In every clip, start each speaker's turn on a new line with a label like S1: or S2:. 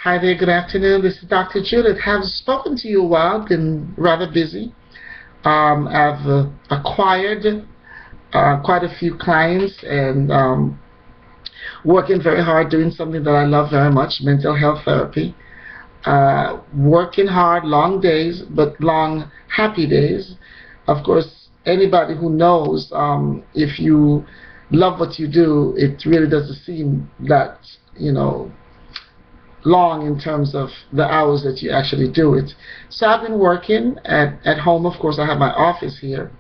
S1: Hi there, good afternoon. This is Dr. Judith. Have spoken to you a while, been rather busy. I've acquired quite a few clients and working very hard doing something that I love very much, mental health therapy. Working hard, long days, but long happy days. Of course, anybody who knows, if you love what you do, it really doesn't seem that, long in terms of the hours that you actually do it. So I've been working at home. Of course, I have my office here.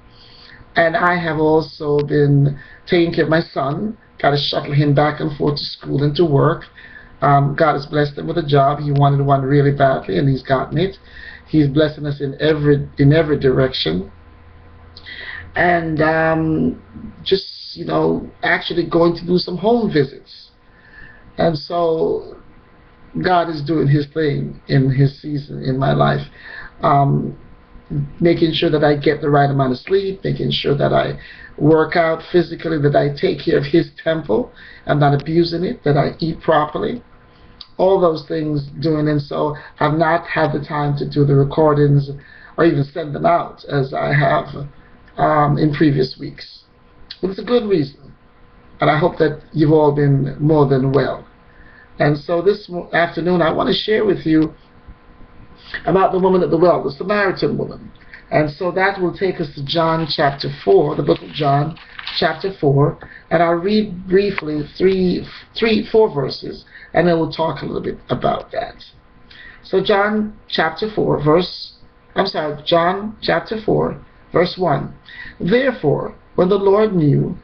S1: And I have also been taking care of my son. Got to shuttle him back and forth to school and to work. God has blessed him with a job. He wanted one really badly, and he's gotten it. He's blessing us in every direction. And just, actually going to do some home visits. And so God is doing his thing in his season in my life. Making sure that I get the right amount of sleep, making sure that I work out physically, that I take care of his temple. I'm not abusing it, that I eat properly. All those things doing, and so I've not had the time to do the recordings or even send them out as I have in previous weeks. But it's a good reason, and I hope that you've all been more than well. And so this afternoon I want to share with you about the woman at the well, the Samaritan woman. And so that will take us to John chapter 4, the book of John chapter 4. And I'll read briefly four verses, and then we'll talk a little bit about that. So John chapter 4, John chapter 4, verse 1. Therefore, when the Lord knew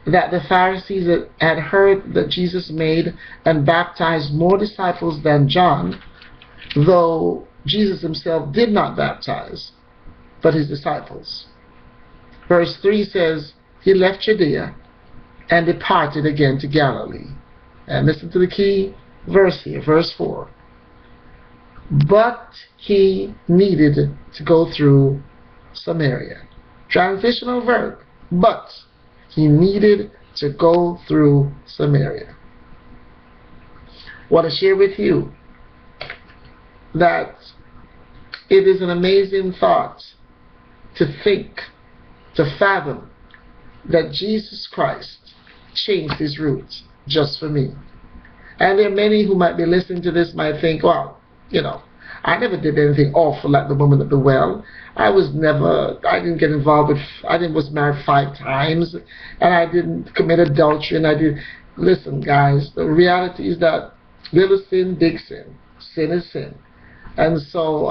S1: that the Pharisees had heard that Jesus made and baptized more disciples than John, though Jesus himself did not baptize, but his disciples. Verse 3 says, he left Judea and departed again to Galilee. And listen to the key verse here, verse 4. But he needed to go through Samaria. Transitional verb, but he needed to go through Samaria. I want to share with you that it is an amazing thought to think, to fathom that Jesus Christ changed his roots just for me. And there are many who might be listening to this might think, well, I never did anything awful like the woman at the well. I didn't get involved with, was married 5 times, and I didn't commit adultery, and listen guys, the reality is that little sin, big sin. Sin is sin. And so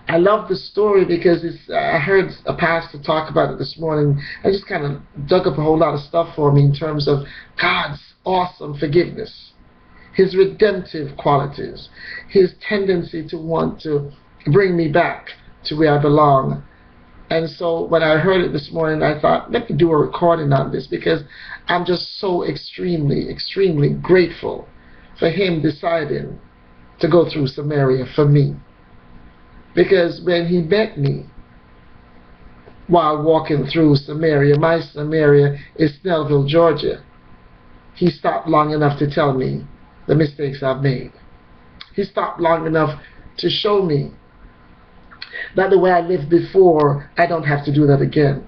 S1: I love the story because I heard a pastor talk about it this morning. I just kind of dug up a whole lot of stuff for me in terms of God's awesome forgiveness, his redemptive qualities, his tendency to want to bring me back to where I belong. And so when I heard it this morning, I thought, let me do a recording on this because I'm just so extremely, extremely grateful for him deciding to go through Samaria for me. Because when he met me while walking through Samaria, my Samaria is Snellville, Georgia, he stopped long enough to tell me the mistakes I've made. He stopped long enough to show me that the way I lived before, I don't have to do that again.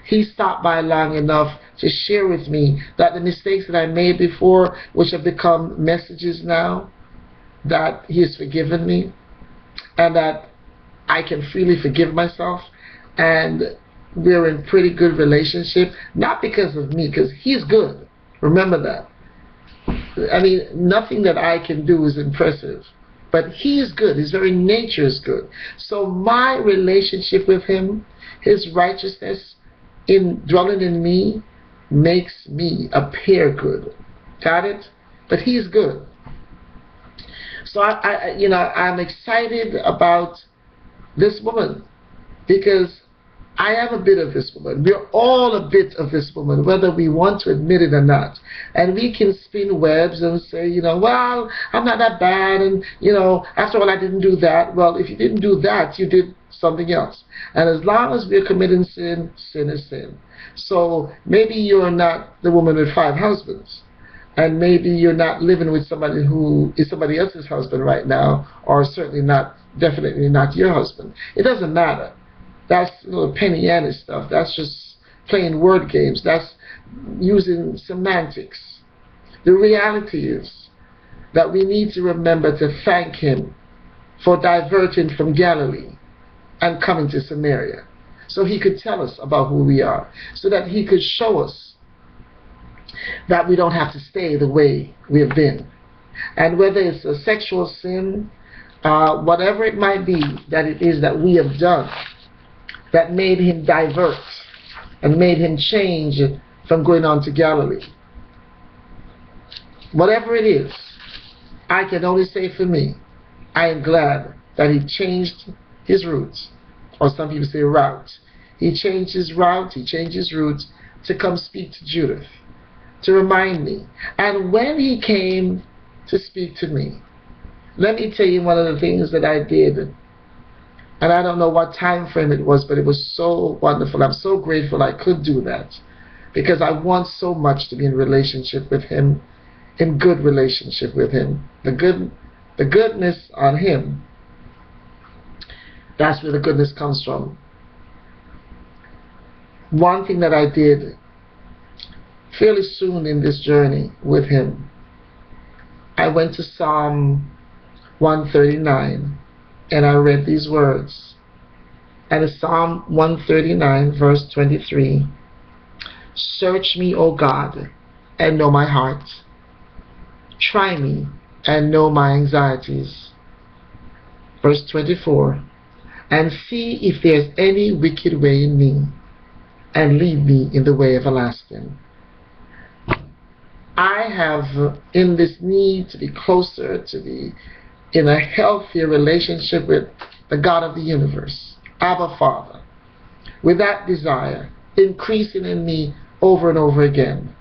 S1: He stopped by long enough to share with me that the mistakes that I made before, which have become messages now, that he has forgiven me, and that I can freely forgive myself, and we're in pretty good relationship, not because of me, because he's good. Remember that. I mean, nothing that I can do is impressive, but he is good. His very nature is good. So my relationship with him, his righteousness in dwelling in me, makes me appear good. Got it? But he's good. So I'm excited about this woman because I am a bit of this woman. We're all a bit of this woman, whether we want to admit it or not. And we can spin webs and say, well, I'm not that bad, and, after all, I didn't do that. Well, if you didn't do that, you did something else. And as long as we're committing sin, sin is sin. So maybe you're not the woman with 5 husbands. And maybe you're not living with somebody who is somebody else's husband right now, or certainly not, definitely not your husband. It doesn't matter. That's little penny ante stuff. That's just playing word games. That's using semantics. The reality is that we need to remember to thank him for diverting from Galilee and coming to Samaria, so he could tell us about who we are, so that he could show us that we don't have to stay the way we have been. And whether it's a sexual sin, whatever it might be that it is that we have done that made him divert and made him change from going on to Galilee. Whatever it is, I can only say for me, I am glad that he changed his routes, or some people say route. He changed his route, he changed his routes to come speak to Judith, to remind me. And when he came to speak to me, let me tell you one of the things that I did. And I don't know what time frame it was, but it was so wonderful. I'm so grateful I could do that, because I want so much to be in relationship with him, in good relationship with him. The goodness on him, that's where the goodness comes from. One thing that I did fairly soon in this journey with him, I went to Psalm 139 and I read these words. And it's Psalm 139 verse 23. Search me, O God, and know my heart. Try me and know my anxieties. Verse 24. And see if there's any wicked way in me, and lead me in the way everlasting. I have, in this need to be closer, to be in a healthier relationship with the God of the universe, Abba Father, with that desire increasing in me over and over again,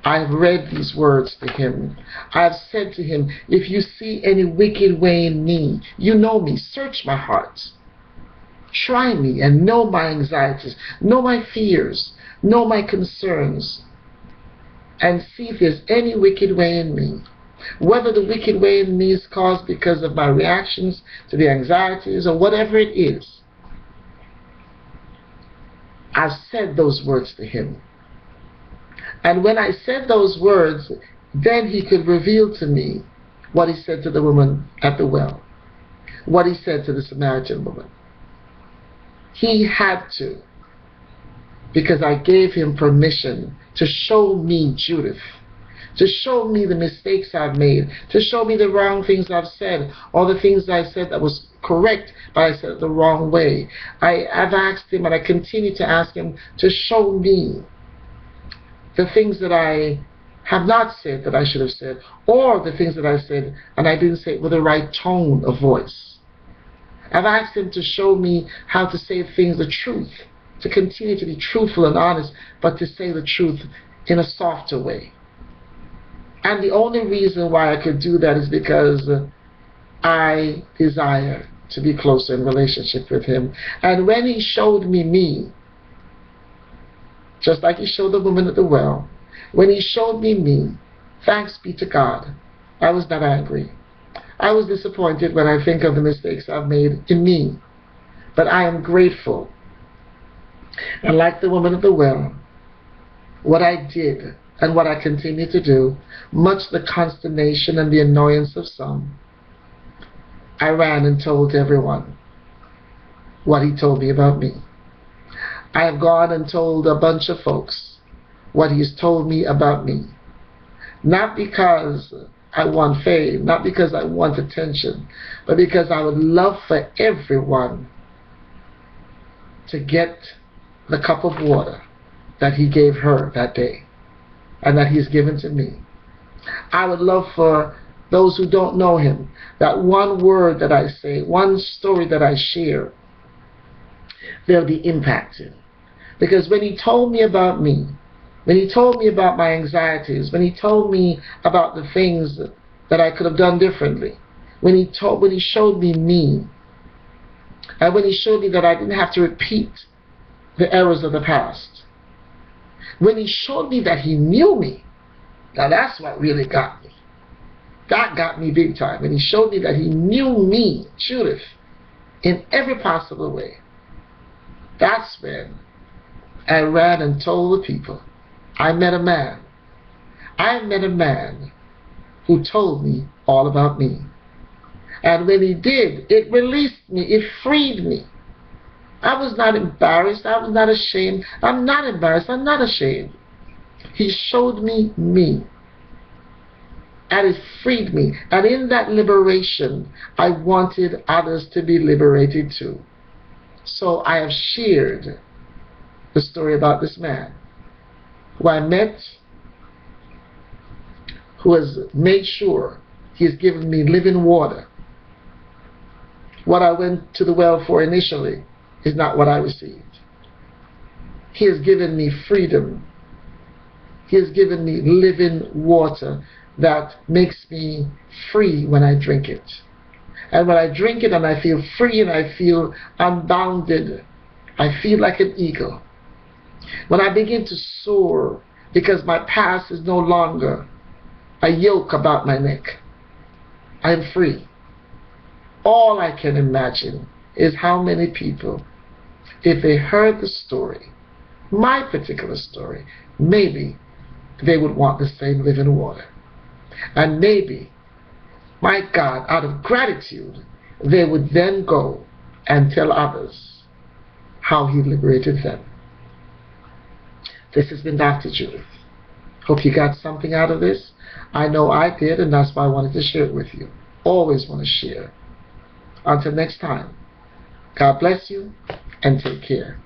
S1: I have read these words to him. I have said to him, if you see any wicked way in me, you know me, search my heart. Try me and know my anxieties, know my fears, know my concerns, and see if there's any wicked way in me. Whether the wicked way in me is caused because of my reactions to the anxieties or whatever it is. I've said those words to him. And when I said those words, then he could reveal to me what he said to the woman at the well, what he said to the Samaritan woman. He had to, because I gave him permission to show me Judith, to show me the mistakes I've made, to show me the wrong things I've said, or the things I said that was correct, but I said it the wrong way. I've asked him, and I continue to ask him, to show me the things that I have not said that I should have said, or the things that I said and I didn't say it with the right tone of voice. I've asked him to show me how to say things, the truth, to continue to be truthful and honest, but to say the truth in a softer way. And the only reason why I could do that is because I desire to be closer in relationship with him. And when he showed me, just like he showed the woman at the well, when he showed me, thanks be to God, I was not angry. I was disappointed when I think of the mistakes I've made in me. But I am grateful. And like the woman at the well, what I did and what I continue to do, much the consternation and the annoyance of some, I ran and told everyone what he told me about me. I have gone and told a bunch of folks what he's told me about me. Not because I want fame, not because I want attention, but because I would love for everyone to get the cup of water that he gave her that day and that he's given to me. I would love for those who don't know him, that one word that I say, one story that I share, they'll be impacted. Because when he told me about me, when he told me about my anxieties, when he told me about the things that I could have done differently, when he showed me, and when he showed me that I didn't have to repeat the errors of the past, when he showed me that he knew me, Now that's what really got me. That got me big time. And he showed me that he knew me, Judith, in every possible way. That's when I ran and told the people, I met a man. I met a man who told me all about me. And when he did, it released me, it freed me. I was not embarrassed, I was not ashamed. I'm not embarrassed, I'm not ashamed. He showed me me. And it freed me. And in that liberation, I wanted others to be liberated too. So I have shared the story about this man who I met, who has made sure he has given me living water. What I went to the well for initially is not what I received. He has given me freedom. He has given me living water that makes me free when I drink it. And when I drink it and I feel free and I feel unbounded, I feel like an eagle. When I begin to soar because my past is no longer a yoke about my neck, I am free. All I can imagine is how many people, if they heard the story, my particular story, maybe they would want the same living water. And maybe, my God, out of gratitude, they would then go and tell others how he liberated them. This has been Dr. Judith. Hope you got something out of this. I know I did, and that's why I wanted to share it with you. Always want to share. Until next time, God bless you and take care.